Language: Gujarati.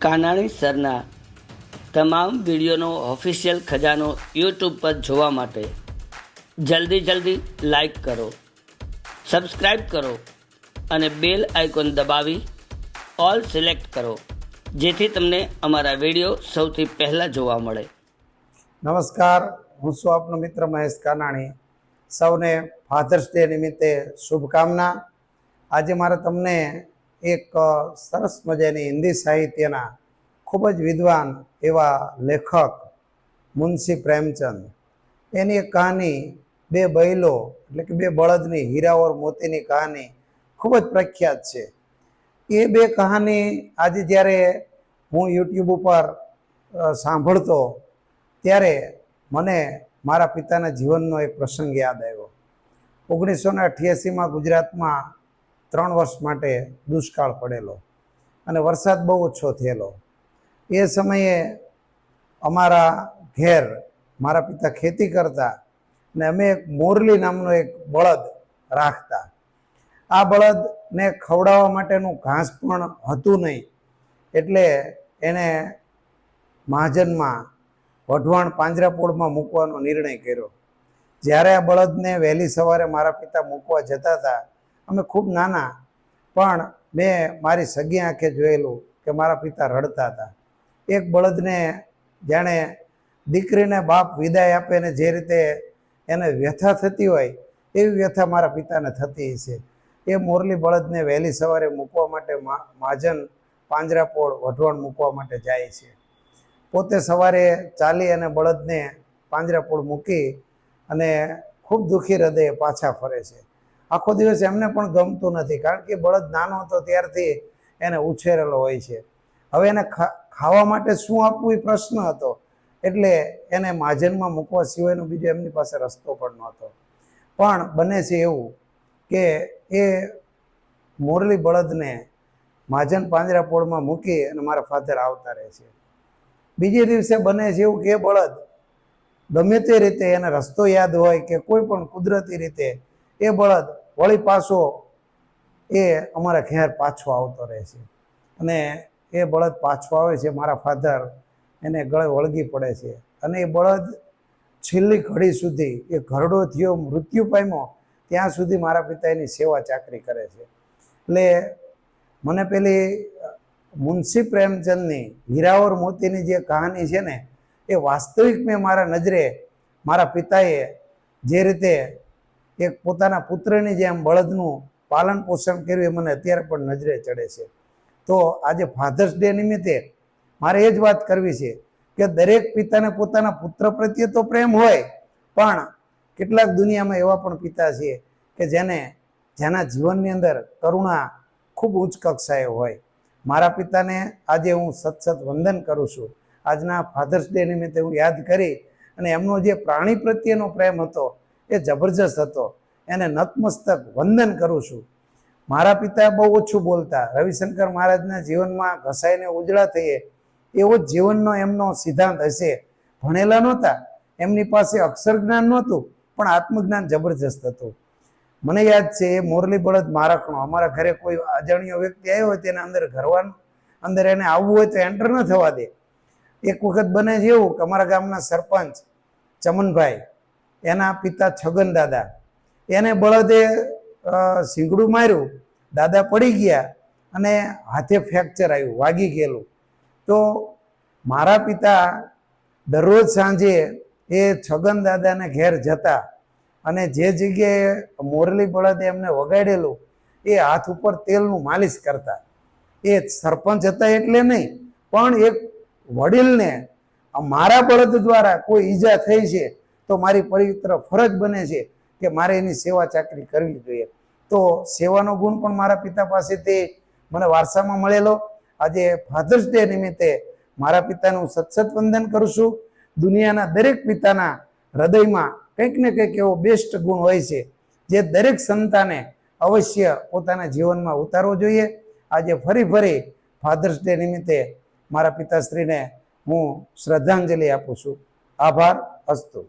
કાનાણી સરના તમામ વિડીયોનો ઓફિશિયલ ખજાનો યુટ્યુબ પર જોવા માટે જલ્દી લાઈક કરો, સબસ્ક્રાઈબ કરો અને બેલ આઇકોન દબાવી ઓલ સિલેક્ટ કરો, જેથી તમને અમારા વિડીયો સૌથી પહેલાં જોવા મળે. નમસ્કાર, હું છું આપનો મિત્ર મહેશ કાનાણી. સૌને ફાધર્સ ડે નિમિત્તે શુભકામના. આજે મારે તમને એક સરસ મજાની હિન્દી સાહિત્યના ખૂબ જ વિદ્વાન એવા લેખક મુનશી પ્રેમચંદ એની એક કહાની બે બૈલો એટલે કે બે બળદની હીરા ઓર મોતીની કહાની ખૂબ જ પ્રખ્યાત છે. એ બે કહાની આજે જ્યારે હું યુટ્યુબ ઉપર સાંભળતો ત્યારે મને મારા પિતાના જીવનનો એક પ્રસંગ યાદ આવ્યો. 1988માં ગુજરાતમાં 3 વર્ષ માટે દુષ્કાળ પડેલો અને વરસાદ બહુ ઓછો થયેલો. એ સમયે અમારા ઘેર મારા પિતા ખેતી કરતા ને અમે એક મોરલી નામનો એક બળદ રાખતા. આ બળદને ખવડાવવા માટેનું ઘાસ પણ હતું નહીં, એટલે એને મહાજનમાં વઢવાણ પાંજરાપોળમાં મૂકવાનો નિર્ણય કર્યો. જ્યારે આ બળદને વહેલી સવારે મારા પિતા મૂકવા જતા હતા, અમે ખૂબ નાના, પણ મેં મારી સગી આંખે જોયેલું કે મારા પિતા રડતા હતા. એક બળદને જાણે દીકરીને બાપ વિદાય આપે ને જે રીતે એને વ્યથા થતી હોય એવી વ્યથા મારા પિતાને થતી છે. એ મોરલી બળદને વહેલી સવારે મૂકવા માટે મહાજન પાંજરાપોળ વઢવાણ મૂકવા માટે જાય છે. પોતે સવારે ચાલી અને બળદને પાંજરાપોળ મૂકી અને ખૂબ દુઃખી હૃદયે પાછા ફરે છે. આખો દિવસ એમને પણ ગમતું નથી, કારણ કે બળદ નાનો હતો ત્યારથી એને ઉછેરેલો હોય છે. હવે એને ખાવા માટે શું આપવું એ પ્રશ્ન હતો, એટલે એને મહાજનમાં મૂકવા સિવાયનો બીજો એમની પાસે રસ્તો પણ નહોતો. પણ બને છે એવું કે એ મોરલી બળદને મહાજન પાંજરાપોળમાં મૂકી અને મારા ફાધર આવતા રહે છે. બીજે દિવસે બને છે એવું કે એ બળદ ગમે તે રીતે એને રસ્તો યાદ હોય કે કોઈ પણ કુદરતી રીતે એ બળદ વળી પાછો એ અમારા ઘેર પાછો આવતો રહે છે. અને એ બળદ પાછો આવે છે, મારા ફાધર એને ગળે વળગી પડે છે. અને એ બળદ છેલ્લી ઘડી સુધી, એ ઘરડો થયો, મૃત્યુ પામ્યો ત્યાં સુધી મારા પિતા એની સેવા ચાકરી કરે છે. એટલે મને પેલી મુનશી પ્રેમચંદની હીરા ઓર મોતીની જે કહાની છે ને, એ વાસ્તવિક મેં મારા નજરે મારા પિતાએ જે રીતે એક પોતાના પુત્રની જેમ બળદનું પાલન પોષણ કર્યું એ મને અત્યારે પણ નજરે ચડે છે. તો આજે ફાધર્સ ડે નિમિત્તે મારે એ જ વાત કરવી છે કે દરેક પિતાને પોતાના પુત્ર પ્રત્યે તો પ્રેમ હોય, પણ કેટલાક દુનિયામાં એવા પણ પિતા છે કે જેના જીવનની અંદર કરુણા ખૂબ ઉચ્ચ કક્ષાએ હોય. મારા પિતાને આજે હું સતત વંદન કરું છું. આજના ફાધર્સ ડે નિમિત્તે હું યાદ કરી અને એમનો જે પ્રાણી પ્રત્યેનો પ્રેમ હતો એ જબરજસ્ત હતો. એને નતમસ્તક વંદન કરું છું. મારા પિતા બહુ ઓછું બોલતા. રવિશંકર મહારાજના જીવનમાં ઘસાઈને ઉજળા થઈએ એવો જ જીવનનો એમનો સિદ્ધાંત હશે. ભણેલા નહોતા, એમની પાસે અક્ષર જ્ઞાન નહોતું, પણ આત્મજ્ઞાન જબરજસ્ત હતું. મને યાદ છે એ મોરલી બળદ મારકણો, અમારા ઘરે કોઈ અજાણ્યો વ્યક્તિ આવ્યો હોય તેને અંદર એને આવવું હોય તો એન્ટર ન થવા દે. એક વખત બને છે એવું કે અમારા ગામના સરપંચ ચમનભાઈ, એના પિતા છગન દાદા, એને બળદે શીંગડું માર્યું, દાદા પડી ગયા અને હાથે ફ્રેક્ચર આવ્યું, વાગી ગયેલું. તો મારા પિતા દરરોજ સાંજે એ છગન દાદાને ઘેર જતા અને જે જગ્યાએ મોરલી બળદે એમને વગાડેલું એ હાથ ઉપર તેલનું માલિશ કરતા. એ સરપંચ હતા એટલે નહીં, પણ એક વડીલને મારા બળદ દ્વારા કોઈ ઈજા થઈ છે તો મારી પવિત્ર ફરજ બને છે કે મારે એની સેવા ચાકરી કરવી જોઈએ. તો સેવાનો ગુણ પણ મારા પિતા પાસેથી મને વારસામાં મળેલો. આજે ફાધર્સ ડે નિમિત્તે મારા પિતાનું હું સતત વંદન કરું છું. દુનિયાના દરેક પિતાના હૃદયમાં કંઈક ને કંઈક એવો બેસ્ટ ગુણ હોય છે જે દરેક સંતાને અવશ્ય પોતાના જીવનમાં ઉતારવો જોઈએ. આજે ફરી ફાધર્સ ડે નિમિત્તે મારા પિતાશ્રીને હું શ્રદ્ધાંજલિ આપું છું. આભાર. અસ્તુ.